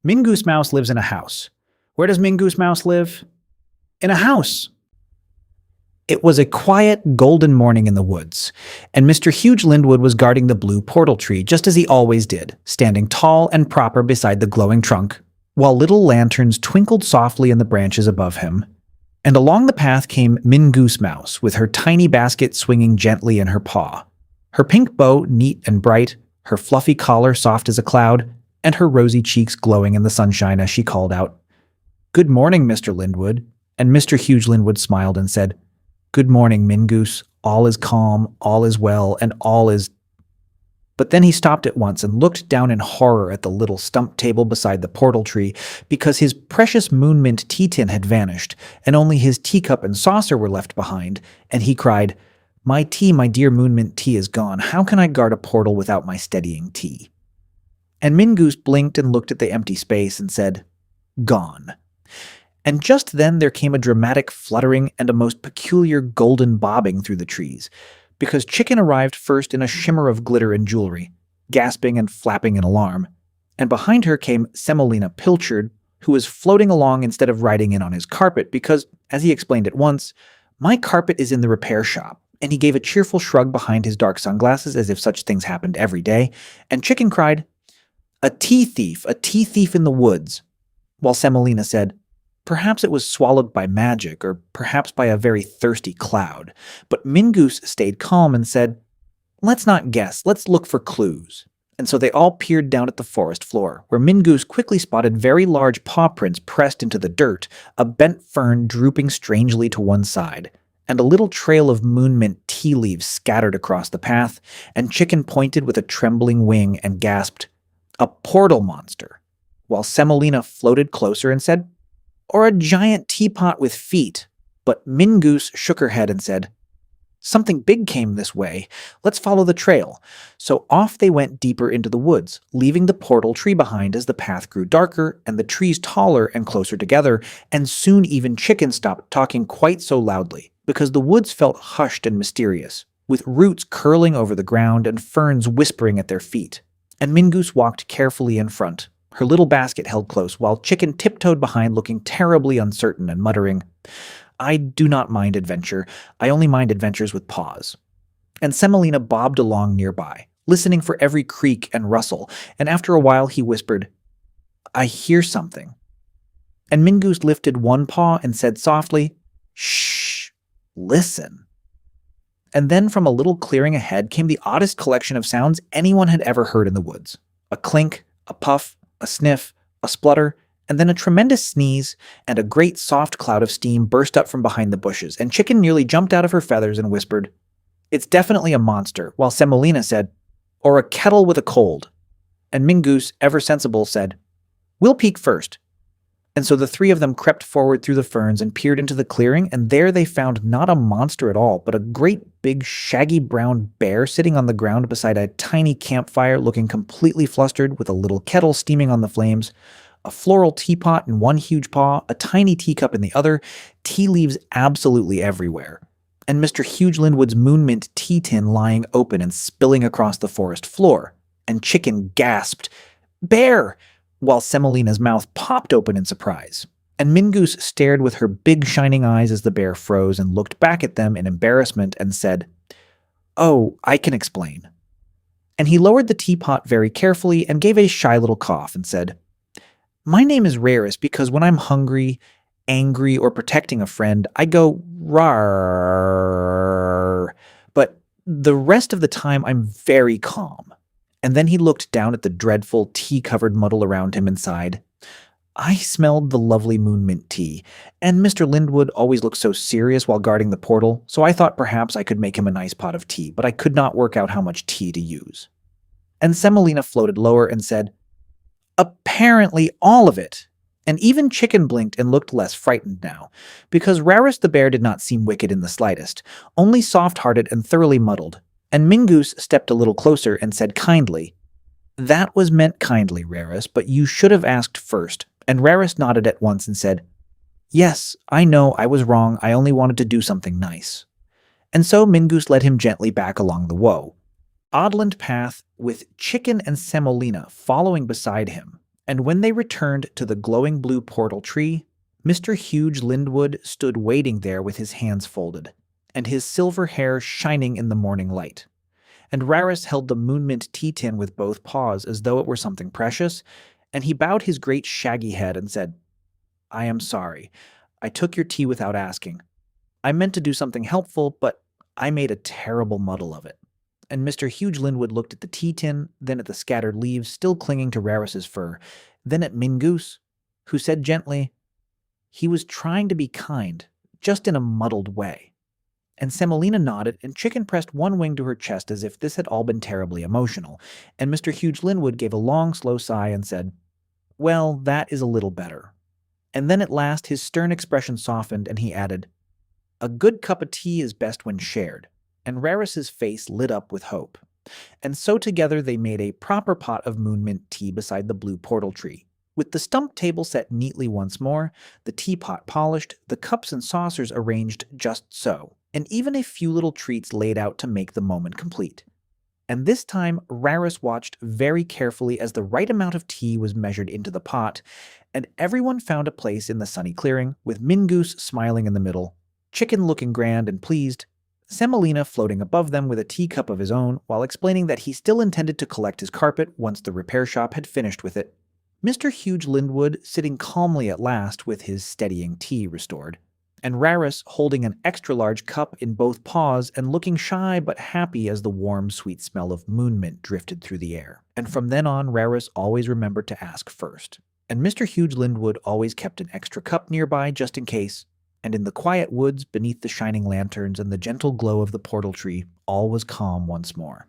Mingoose Mouse lives in a house. Where does Mingoose Mouse live? In a house. It was a quiet, golden morning in the woods, and Mr. Huge Lindwood was guarding the blue portal tree just as he always did, standing tall and proper beside the glowing trunk, while little lanterns twinkled softly in the branches above him. And along the path came Mingoose Mouse, with her tiny basket swinging gently in her paw, her pink bow neat and bright, her fluffy collar soft as a cloud, and her rosy cheeks glowing in the sunshine as she called out, "Good morning, Mr. Lindwood." And Mr. Huge Lindwood smiled and said, "Good morning, Mingoose. All is calm, all is well, and all is—" But then he stopped at once and looked down in horror at the little stump table beside the portal tree because his precious moon-mint tea tin had vanished, and only his teacup and saucer were left behind, and he cried, "My tea, my dear moon-mint tea is gone. How can I guard a portal without my steadying tea?" And Mingoose blinked and looked at the empty space and said, "Gone." And just then there came a dramatic fluttering and a most peculiar golden bobbing through the trees, because Chicken arrived first in a shimmer of glitter and jewelry, gasping and flapping in alarm, and behind her came Semolina Pilchard, who was floating along instead of riding in on his carpet because, as he explained at once, "My carpet is in the repair shop," and he gave a cheerful shrug behind his dark sunglasses as if such things happened every day, and Chicken cried, a tea thief in the woods," while Semolina said, "Perhaps it was swallowed by magic, or perhaps by a very thirsty cloud." But Mingoose stayed calm and said, "Let's not guess, let's look for clues." And so they all peered down at the forest floor, where Mingoose quickly spotted very large paw prints pressed into the dirt, a bent fern drooping strangely to one side, and a little trail of moon-mint tea leaves scattered across the path, and Chicken pointed with a trembling wing and gasped, "A portal monster," while Semolina floated closer and said, "Or a giant teapot with feet." But Mingoose shook her head and said, "Something big came this way. Let's follow the trail." So off they went deeper into the woods, leaving the portal tree behind as the path grew darker and the trees taller and closer together, and soon even Chicken stopped talking quite so loudly, because the woods felt hushed and mysterious, with roots curling over the ground and ferns whispering at their feet. And Mingoose walked carefully in front, her little basket held close, while Chicken tiptoed behind looking terribly uncertain and muttering, "I do not mind adventure. I only mind adventures with paws." And Semolina bobbed along nearby, listening for every creak and rustle, and after a while he whispered, "I hear something." And Mingoose lifted one paw and said softly, "Shh, listen." And then from a little clearing ahead came the oddest collection of sounds anyone had ever heard in the woods. A clink, a puff, a sniff, a splutter, and then a tremendous sneeze, and a great soft cloud of steam burst up from behind the bushes, and Chicken nearly jumped out of her feathers and whispered, "It's definitely a monster," while Semolina said, "Or a kettle with a cold." And Mingoose, ever sensible, said, "We'll peek first." And so the three of them crept forward through the ferns and peered into the clearing, and there they found not a monster at all, but a great big shaggy brown bear sitting on the ground beside a tiny campfire looking completely flustered with a little kettle steaming on the flames, a floral teapot in one huge paw, a tiny teacup in the other, tea leaves absolutely everywhere, and Mr. Huge Lindwood's moon-mint tea tin lying open and spilling across the forest floor, and Chicken gasped, "Bear!" while Semolina's mouth popped open in surprise, and Mingoose stared with her big shining eyes as the bear froze and looked back at them in embarrassment and said, "Oh, I can explain." And he lowered the teapot very carefully and gave a shy little cough and said, "My name is Rarrous because when I'm hungry, angry, or protecting a friend, I go Raarrous, but the rest of the time I'm very calm." And then he looked down at the dreadful tea-covered muddle around him and sighed, "I smelled the lovely moon-mint tea, and Mr. Lindwood always looks so serious while guarding the portal, so I thought perhaps I could make him a nice pot of tea, but I could not work out how much tea to use." And Semolina floated lower and said, "Apparently all of it." And even Chicken blinked and looked less frightened now, because Rarrous the Bear did not seem wicked in the slightest, only soft-hearted and thoroughly muddled. And Mingoose stepped a little closer and said kindly, "That was meant kindly, Rarrous, but you should have asked first." And Rarrous nodded at once and said, "Yes, I know, I was wrong, I only wanted to do something nice." And so Mingoose led him gently back along the woadland path, with Chicken and Semolina following beside him, And when they returned to the glowing blue portal tree, Mr. Huge Lindwood stood waiting there with his hands folded, and his silver hair shining in the morning light. And Rarrous held the moonmint tea tin with both paws as though it were something precious, and he bowed his great shaggy head and said, "I am sorry. I took your tea without asking. I meant to do something helpful, but I made a terrible muddle of it." And Mr. Huge Lindwood looked at the tea tin, then at the scattered leaves still clinging to Rarrous's fur, then at Mingoose, who said gently, "He was trying to be kind, just in a muddled way." And Semolina nodded, and Chicken pressed one wing to her chest as if this had all been terribly emotional, and Mr. Huge Lindwood gave a long, slow sigh and said, "Well, that is a little better." And then at last his stern expression softened, and he added, "A good cup of tea is best when shared," and Rarrous's face lit up with hope. And so together they made a proper pot of moonmint tea beside the blue portal tree, with the stump table set neatly once more, the teapot polished, the cups and saucers arranged just so, and even a few little treats laid out to make the moment complete. And this time Rarrous watched very carefully as the right amount of tea was measured into the pot, and everyone found a place in the sunny clearing, with Mingoose smiling in the middle, Chicken looking grand and pleased, Semolina floating above them with a teacup of his own, while explaining that he still intended to collect his carpet once the repair shop had finished with it, Mr. Huge Lindwood sitting calmly at last with his steadying tea restored, and Rarrous holding an extra-large cup in both paws and looking shy but happy as the warm, sweet smell of moonmint drifted through the air. And from then on, Rarrous always remembered to ask first, and Mr. Huge Lindwood always kept an extra cup nearby just in case, and in the quiet woods beneath the shining lanterns and the gentle glow of the portal tree, all was calm once more.